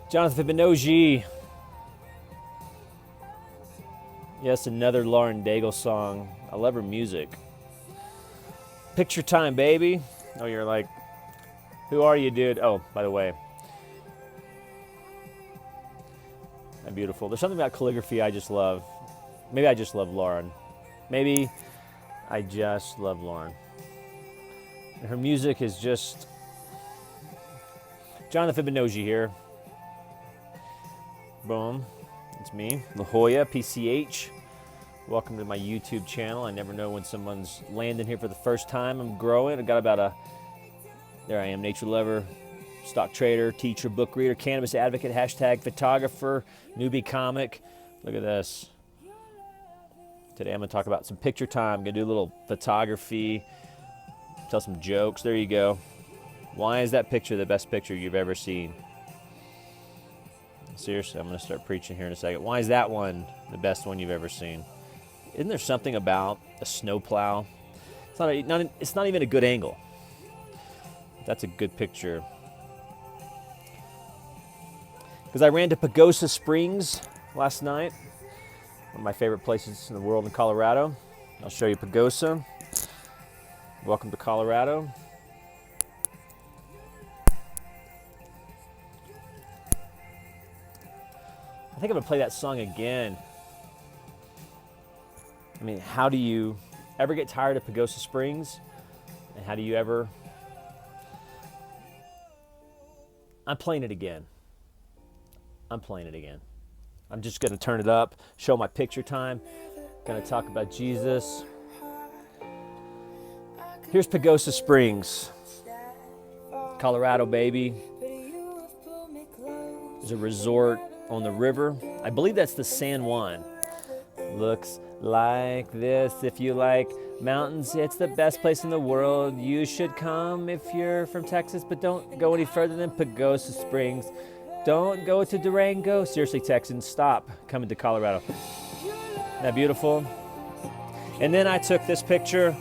Jonathan Benoji. Yes, another Lauren Daigle song. I love her music. Picture time, baby. Oh, you're like, who are you, dude? Oh, by the way. I'm beautiful. There's something about calligraphy I just love. Maybe I just love Lauren. Maybe I just love Lauren. And her music is just... Jonathan Benoji here. Boom. It's me, La Jolla, PCH. Welcome to my YouTube channel. I never know when someone's landing here for the first time. I'm growing. I got about there I am, nature lover, stock trader, teacher, book reader, cannabis advocate, hashtag photographer, newbie comic. Look at this. Today I'm going to talk about some picture time. I'm going to do a little photography, tell some jokes. There you go. Why is that picture the best picture you've ever seen? Seriously, I'm going to start preaching here in a second. Why is that one the best one you've ever seen? Isn't there something about a snowplow? It's not even a good angle. That's a good picture. Because I ran to Pagosa Springs last night, one of my favorite places in the world in Colorado. I'll show you Pagosa. Welcome to Colorado. I think I'm going to play that song again. I mean, how do you ever get tired of Pagosa Springs? And how do you ever... I'm playing it again. I'm playing it again. I'm just going to turn it up, show my picture time. Going to talk about Jesus. Here's Pagosa Springs, Colorado, baby. There's a resort on the river. I believe that's the San Juan. Looks like this. If you like mountains, it's the best place in the world. You should come if you're from Texas, but don't go any further than Pagosa Springs. Don't go to Durango. Seriously, Texans, stop coming to Colorado. Isn't that beautiful? And then I took this picture,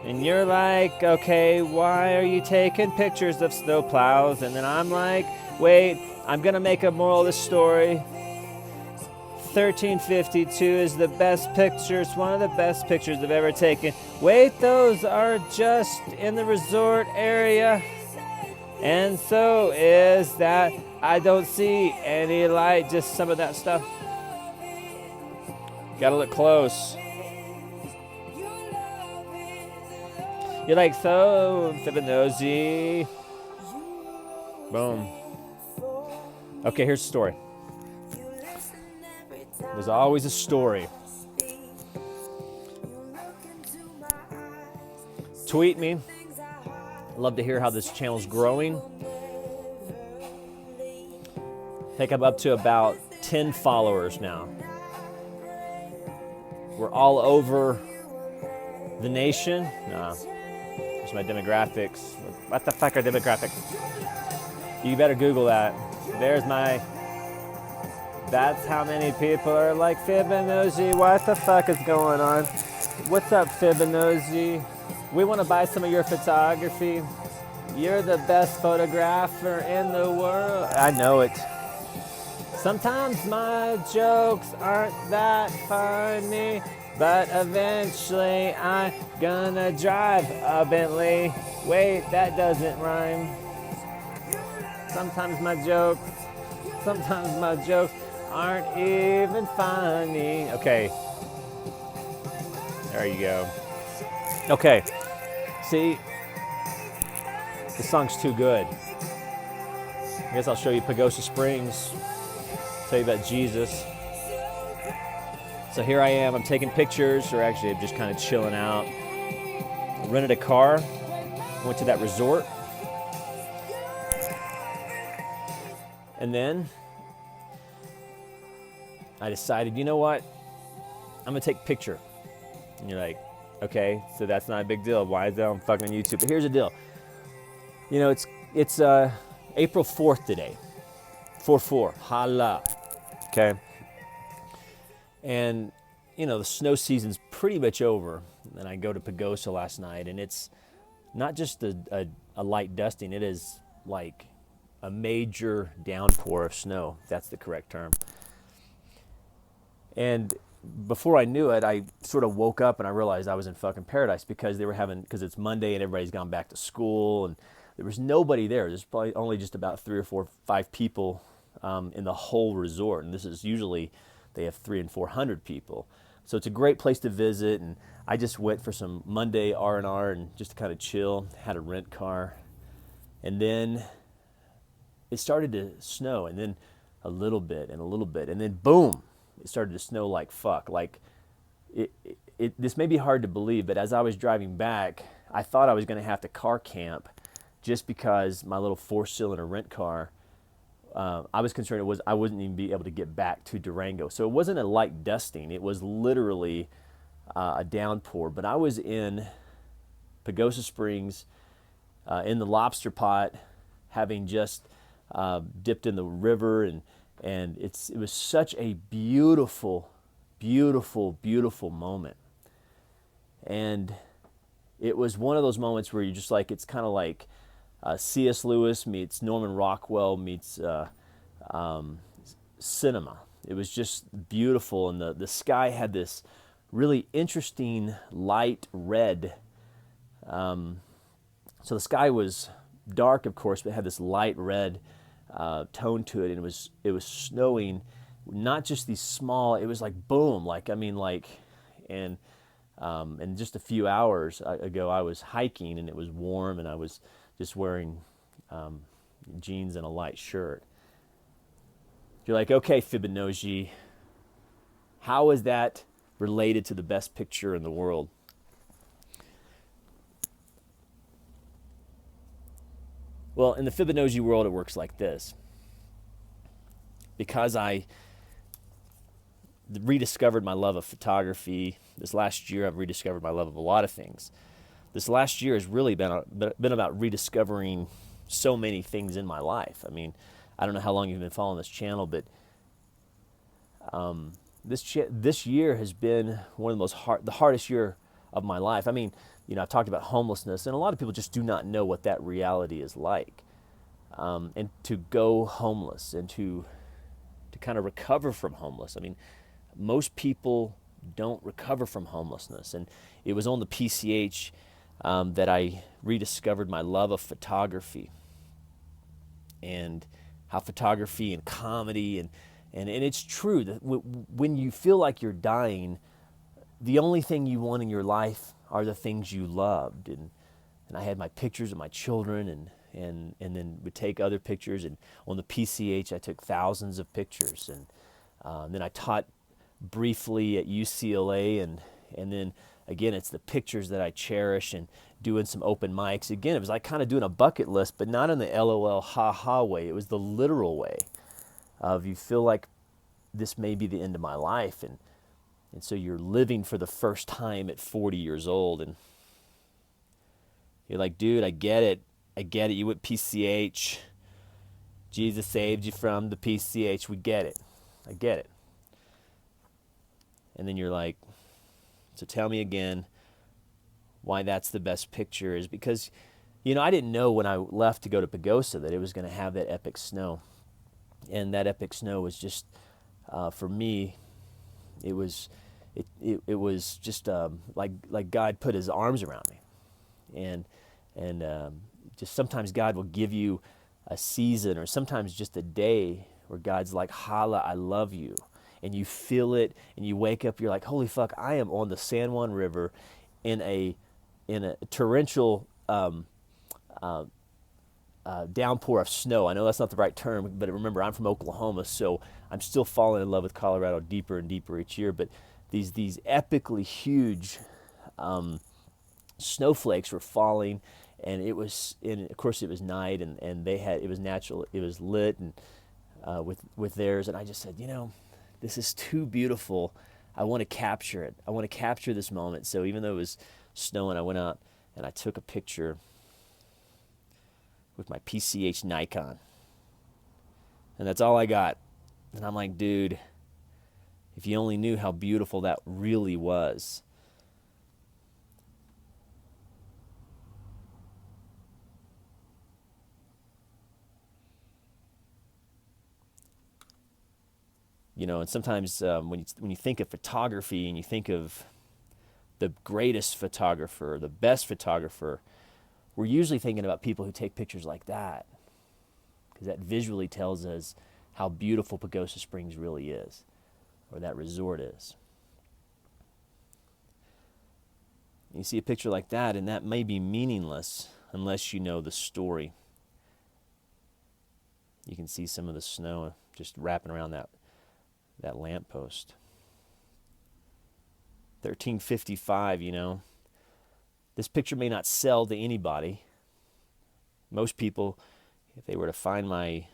and you're like, okay, why are you taking pictures of snowplows? And then I'm like, wait, I'm going to make a moral of this story. 1352 is the best picture. It's one of the best pictures I've ever taken. Wait, those are just in the resort area. And so is that I don't see any light, just some of that stuff. Gotta look close. You're like, so, Fibonacci. Boom. Okay, here's the story. There's always a story. Tweet me. I'd love to hear how this channel's growing. I think I'm up to about 10 followers now. We're all over the nation. Nah, there's my demographics. What the fuck are demographics? You better Google that. There's my... That's how many people are like, Fibonacci, what the fuck is going on? What's up, Fibonacci? We want to buy some of your photography. You're the best photographer in the world. I know it. Sometimes my jokes aren't that funny, but eventually I'm gonna drive a Bentley. Wait, that doesn't rhyme. Sometimes my jokes aren't even funny. Okay. There you go. Okay. See? The song's too good. I guess I'll show you Pagosa Springs. Tell you about Jesus. So here I am. I'm taking pictures, or actually I'm just kind of chilling out. I rented a car. Went to that resort. And then I decided, you know what? I'm gonna take a picture. And you're like, okay, so that's not a big deal. Why is that on fucking YouTube? But here's the deal. You know, it's April 4th today. 4-4. Holla. Okay. And you know, the snow season's pretty much over. And I go to Pagosa last night, and it's not just a light dusting. It is like a major downpour of snow. That's the correct term. And before I knew it, I sort of woke up and I realized I was in fucking paradise because because it's Monday and everybody's gone back to school and there was nobody there. There's probably only just about 3 or 4, 5 people in the whole resort. And this is usually, they have 300 and 400 people. So it's a great place to visit. And I just went for some Monday R&R and just to kind of chill, had a rent car. And then it started to snow, and then a little bit and a little bit, and then boom, it started to snow like fuck. Like this may be hard to believe, but as I was driving back, I thought I was going to have to car camp just because my little 4-cylinder rent car, I was concerned I wouldn't even be able to get back to Durango. So it wasn't a light dusting, it was literally a downpour. But I was in Pagosa Springs in the lobster pot, having just dipped in the river, and it was such a beautiful, beautiful, beautiful moment. And it was one of those moments where you're just like, it's kind of like C.S. Lewis meets Norman Rockwell meets cinema. It was just beautiful, and the sky had this really interesting light red. So the sky was dark, of course, but it had this light red tone to it, and it was snowing. Not just these small, it was like boom, and just a few hours ago I was hiking and it was warm and I was just wearing jeans and a light shirt. You're like, okay, Fibonacci, how is that related to the best picture in the world? Well, in the Fibonacci world, it works like this. Because I rediscovered my love of photography this last year, I've rediscovered my love of a lot of things. This last year has really been about rediscovering so many things in my life. I mean, I don't know how long you've been following this channel, but this year has been one of the hardest year of my life. I mean, I've talked about homelessness, and a lot of people just do not know what that reality is like. And to go homeless and to kind of recover from homeless. I mean, most people don't recover from homelessness. And it was on the PCH that I rediscovered my love of photography and how photography and comedy and it's true that when you feel like you're dying, the only thing you want in your life are the things you loved. And I had my pictures of my children and then would take other pictures. And on the PCH, I took thousands of pictures. And then I taught briefly at UCLA. And then, again, it's the pictures that I cherish and doing some open mics. Again, it was like kind of doing a bucket list, but not in the LOL ha-ha way. It was the literal way of you feel like this may be the end of my life. And so you're living for the first time at 40 years old. And you're like, dude, I get it. You went PCH. Jesus saved you from the PCH. We get it. I get it. And then you're like, so tell me again why that's the best picture. Is because, I didn't know when I left to go to Pagosa that it was going to have that epic snow. And that epic snow was just, for me, it was just like God put his arms around me. And just sometimes God will give you a season or sometimes just a day where God's like, holla, I love you. And you feel it and you wake up, you're like, holy fuck, I am on the San Juan River in a torrential downpour of snow. I know that's not the right term, but remember, I'm from Oklahoma, so I'm still falling in love with Colorado deeper and deeper each year. But these epically huge snowflakes were falling, and of course it was night, and it was natural, it was lit, and with theirs, and I just said, this is too beautiful. I want to capture it. I want to capture this moment. So even though it was snowing, I went out and I took a picture with my PCH Nikon. And that's all I got. And I'm like, dude, if you only knew how beautiful that really was. And sometimes when you think of photography and you think of the greatest photographer, the best photographer, we're usually thinking about people who take pictures like that, because that visually tells us how beautiful Pagosa Springs really is, or that resort is. You see a picture like that, and that may be meaningless unless you know the story. You can see some of the snow just wrapping around that lamppost. 1355, this picture may not sell to anybody. Most people, if they were to find my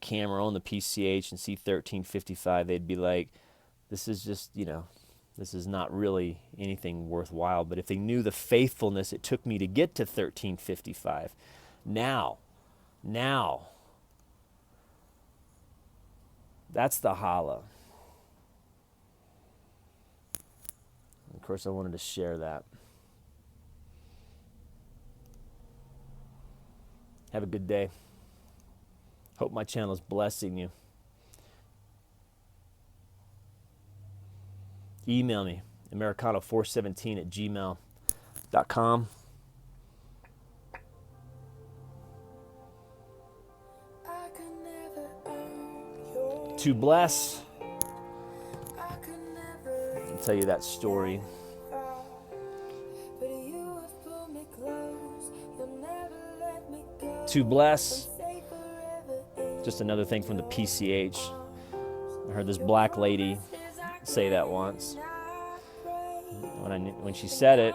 camera on the PCH and see 1355, they'd be like, this is just, this is not really anything worthwhile. But if they knew the faithfulness it took me to get to 1355, now, that's the challah. Of course, I wanted to share that. Have a good day. Hope my channel is blessing you. Email me, americano417@gmail.com. To bless, I'll tell you that story. To bless, just another thing from the PCH. I heard this black lady say that once. When she said it,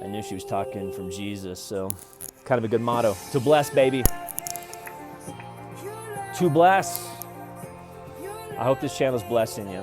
I knew she was talking from Jesus, so kind of a good motto. To bless, baby. To bless. I hope this channel is blessing you.